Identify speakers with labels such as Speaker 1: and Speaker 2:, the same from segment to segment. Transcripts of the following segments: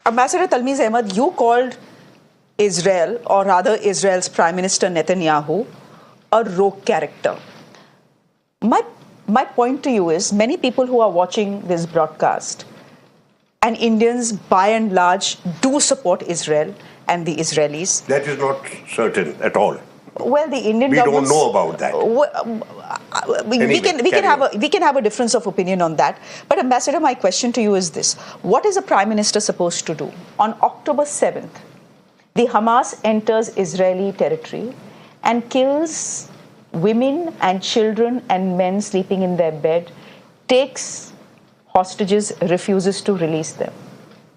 Speaker 1: Ambassador Talmiz Ahmad, you called Israel, or rather Israel's Prime Minister Netanyahu, a rogue character. My point to you is, many people who are watching this broadcast, and Indians by and large do support Israel and the Israelis.
Speaker 2: That is not certain at all.
Speaker 1: Well, the Indian
Speaker 2: we
Speaker 1: government...
Speaker 2: don't know about that.
Speaker 1: We can have a difference of opinion on that. But Ambassador, my question to you is this. What is a Prime Minister supposed to do? On October 7th, the Hamas enters Israeli territory and kills women and children and men sleeping in their bed, takes hostages, refuses to release them,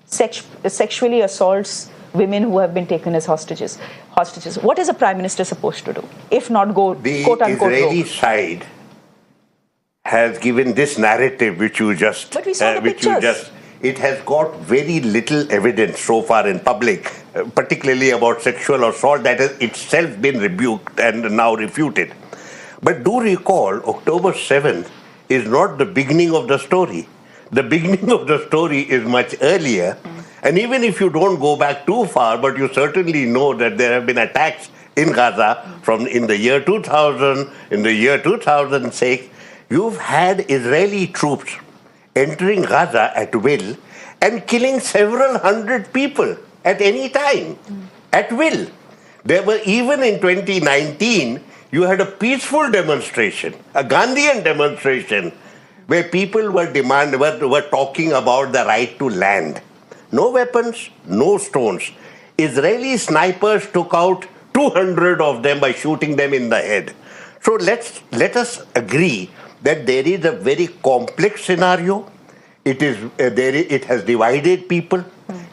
Speaker 1: sexually assaults women who have been taken as hostages. What is a Prime Minister supposed to do, if not go, quote-unquote,
Speaker 2: the Israeli side has given this narrative which you just...
Speaker 1: But we saw the pictures.
Speaker 2: It has got very little evidence so far in public, particularly about sexual assault, that has itself been rebuked and now refuted. But do recall, October 7th is not the beginning of the story. The beginning of the story is much earlier. And even if you don't go back too far, but you certainly know that there have been attacks in Gaza in the year 2000, in the year 2006, you've had Israeli troops entering Gaza at will and killing several hundred people at any time, at will. There were, even in 2019, you had a peaceful demonstration, a Gandhian demonstration, where people were talking about the right to land. No weapons, no stones. Israeli snipers took out 200 of them by shooting them in the head. So let us agree that there is a very complex scenario. It has divided people,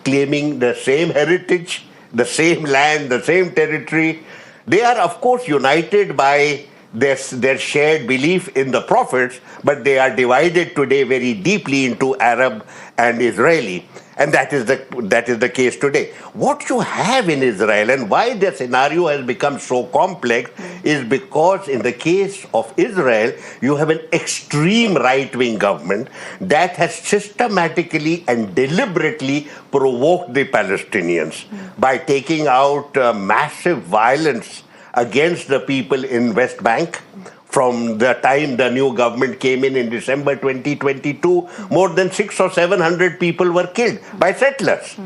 Speaker 2: claiming the same heritage, the same land, the same territory. They are, of course, united by their shared belief in the prophets, but they are divided today very deeply into Arab and Israeli. And that is the case today. What you have in Israel, and why the scenario has become so complex, is because in the case of Israel, you have an extreme right-wing government that has systematically and deliberately provoked the Palestinians by taking out massive violence against the people in West Bank. From the time the new government came in December 2022, more than 600 or 700 people were killed by settlers.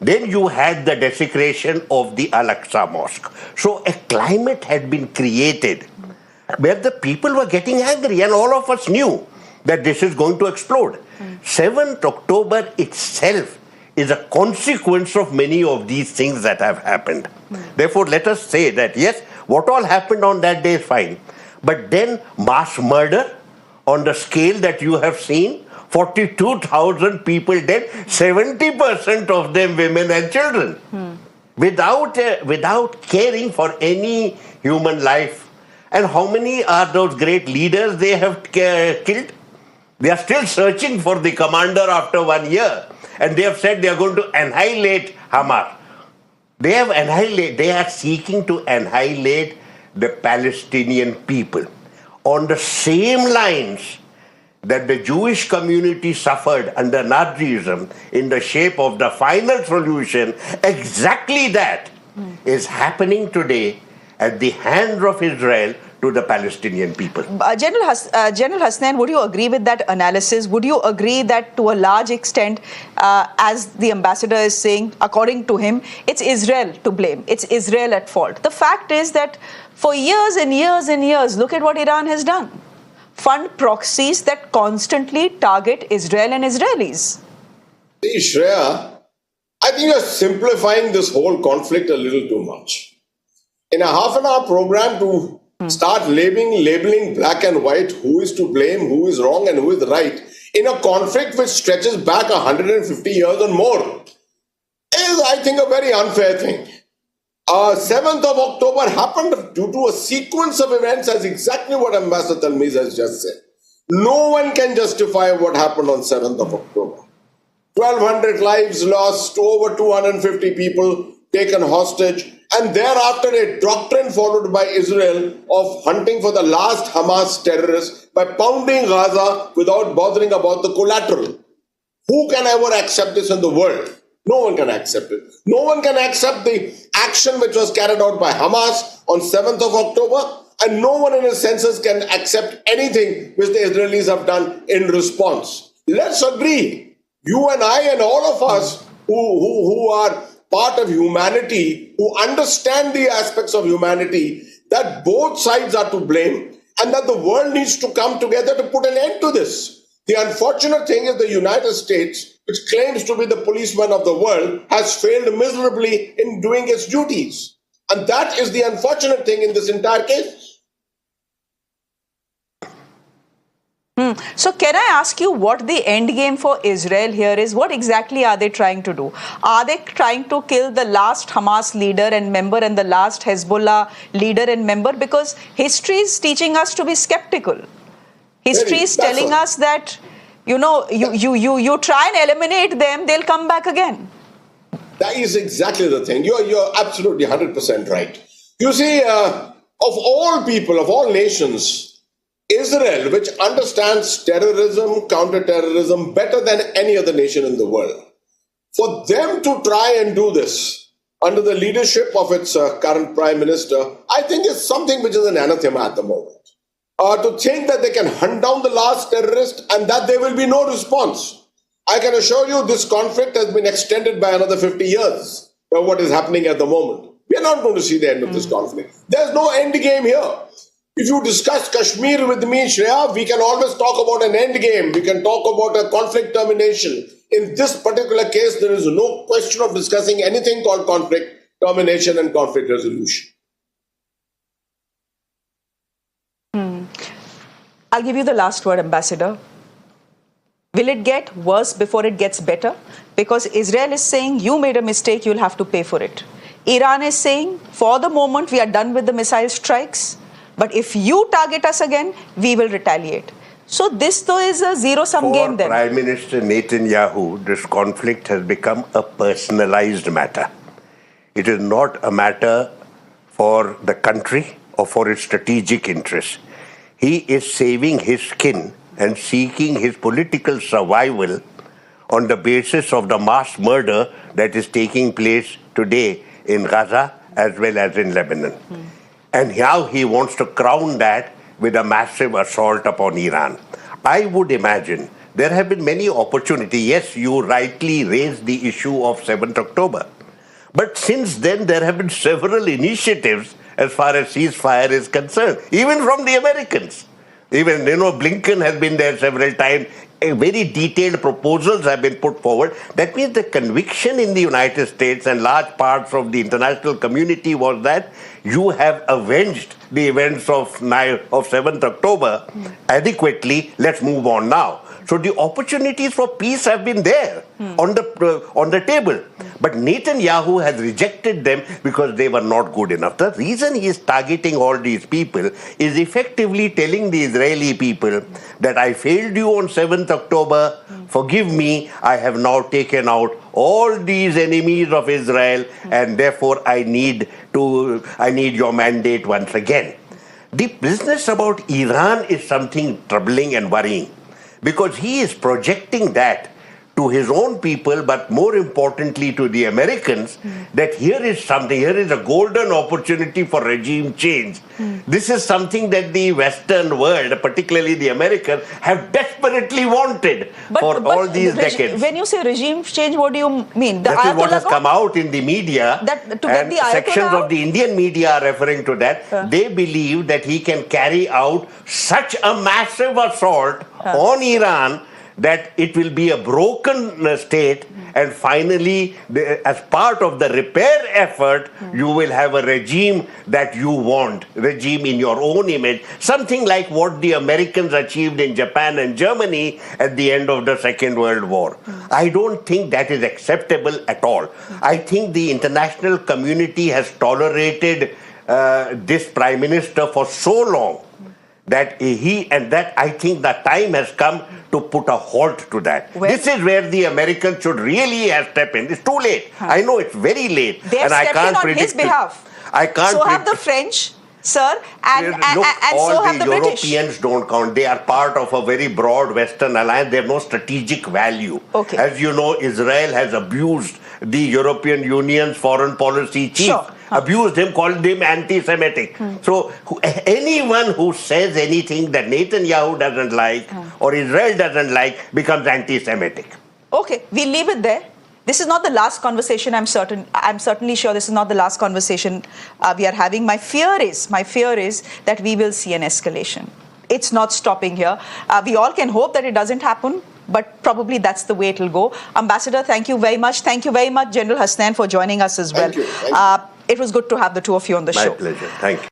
Speaker 2: Then you had the desecration of the Al-Aqsa Mosque. So a climate had been created where the people were getting angry, and all of us knew that this is going to explode. 7th October itself is a consequence of many of these things that have happened. Therefore, let us say that, yes, what all happened on that day is fine. But then mass murder on the scale that you have seen, 42,000 people dead, 70% of them women and children, without caring for any human life. And how many are those great leaders they have killed? They are still searching for the commander after 1 year. And they have said they are going to annihilate Hamas. They are seeking to annihilate the Palestinian people on the same lines that the Jewish community suffered under Nazism in the shape of the final solution. Exactly that is happening today at the hands of Israel to the Palestinian people.
Speaker 1: General Hasnain, would you agree with that analysis? Would you agree that to a large extent, as the ambassador is saying, according to him, it's Israel to blame, it's Israel at fault? The fact is that for years and years and years, look at what Iran has done. Fund proxies that constantly target Israel and Israelis.
Speaker 3: See, Shreya, I think you're simplifying this whole conflict a little too much. In a half-an-hour program to start labeling black and white who is to blame, who is wrong and who is right, in a conflict which stretches back 150 years or more, is, I think, a very unfair thing. 7th of October happened due to a sequence of events, as exactly what Ambassador Talmiz has just said. No one can justify what happened on 7th of October. 1,200 lives lost, over 250 people taken hostage, and thereafter a doctrine followed by Israel of hunting for the last Hamas terrorists by pounding Gaza without bothering about the collateral. Who can ever accept this in the world? No one can accept it. No one can accept the action which was carried out by Hamas on 7th of October, and no one in his senses can accept anything which the Israelis have done in response. Let's agree, you and I and all of us who are part of humanity, who understand the aspects of humanity, that both sides are to blame and that the world needs to come together to put an end to this. The unfortunate thing is the United States, which claims to be the policeman of the world, has failed miserably in doing its duties. And that is the unfortunate thing in this entire case.
Speaker 1: So can I ask you what the end game for Israel here is? What exactly are they trying to do? Are they trying to kill the last Hamas leader and member and the last Hezbollah leader and member? Because history is teaching us to be skeptical. History is telling us that, you try and eliminate them, they'll come back again.
Speaker 3: That is exactly the thing. You're absolutely 100% right. You see, of all people, of all nations, Israel, which understands terrorism, counter-terrorism better than any other nation in the world, for them to try and do this under the leadership of its current prime minister, I think is something which is an anathema at the moment. To think that they can hunt down the last terrorist and that there will be no response. I can assure you this conflict has been extended by another 50 years by what is happening at the moment. We are not going to see the end of this conflict. There's no end game here. If you discuss Kashmir with me, Shreya, we can always talk about an end game. We can talk about a conflict termination. In this particular case, there is no question of discussing anything called conflict termination and conflict resolution.
Speaker 1: I'll give you the last word, Ambassador. Will it get worse before it gets better? Because Israel is saying, you made a mistake, you'll have to pay for it. Iran is saying, for the moment, we are done with the missile strikes. But if you target us again, we will retaliate. So this, though, is a zero-sum game then.
Speaker 2: For Prime Minister Netanyahu, this conflict has become a personalized matter. It is not a matter for the country or for its strategic interests. He is saving his skin and seeking his political survival on the basis of the mass murder that is taking place today in Gaza as well as in Lebanon. And now he wants to crown that with a massive assault upon Iran. I would imagine there have been many opportunities. Yes, you rightly raised the issue of 7th October. But since then, there have been several initiatives as far as ceasefire is concerned, even from the Americans. Even, Blinken has been there several times. Very detailed proposals have been put forward. That means the conviction in the United States and large parts of the international community was that you have avenged the events of 7th October adequately. Let's move on now. So the opportunities for peace have been there on the table. But Netanyahu has rejected them because they were not good enough. The reason he is targeting all these people is effectively telling the Israeli people that I failed you on 7th October, forgive me, I have now taken out all these enemies of Israel and therefore I need your mandate once again. The business about Iran is something troubling and worrying, because he is projecting that to his own people, but more importantly to the Americans, that here is a golden opportunity for regime change. This is something that the Western world, particularly the Americans, have desperately wanted for all these decades.
Speaker 1: When you say regime change, what do you mean?
Speaker 2: That is what has come out in the media, and sections of the Indian media are referring to that. They believe that he can carry out such a massive assault on Iran that it will be a broken state, and finally, as part of the repair effort, you will have a regime that you want, regime in your own image, something like what the Americans achieved in Japan and Germany at the end of the Second World War. I don't think that is acceptable at all. I think the international community has tolerated this Prime Minister for so long that I think the time has come to put a halt to that. This is where the Americans should really have stepped in. It's too late. I know it's very late.
Speaker 1: They have stepped in on his behalf.
Speaker 2: I can't.
Speaker 1: So have the French, sir, and so have the British.
Speaker 2: Europeans don't count. They are part of a very broad Western alliance. They have no strategic value.
Speaker 1: Okay.
Speaker 2: As you know, Israel has abused the European Union's foreign policy chief.
Speaker 1: Sure.
Speaker 2: Abused him, called him anti-Semitic. So anyone who says anything that Netanyahu doesn't like or Israel doesn't like becomes anti-Semitic.
Speaker 1: Okay, we'll leave it there. This is not the last conversation. I'm certainly sure this is not the last conversation we are having. My fear is that we will see an escalation. It's not stopping here. We all can hope that it doesn't happen, but probably that's the way it will go. Ambassador, thank you very much. Thank you very much, General Hasnain, for joining us as well.
Speaker 3: Thank you.
Speaker 1: It was good to have the two of you on the show.
Speaker 2: My pleasure. Thank you.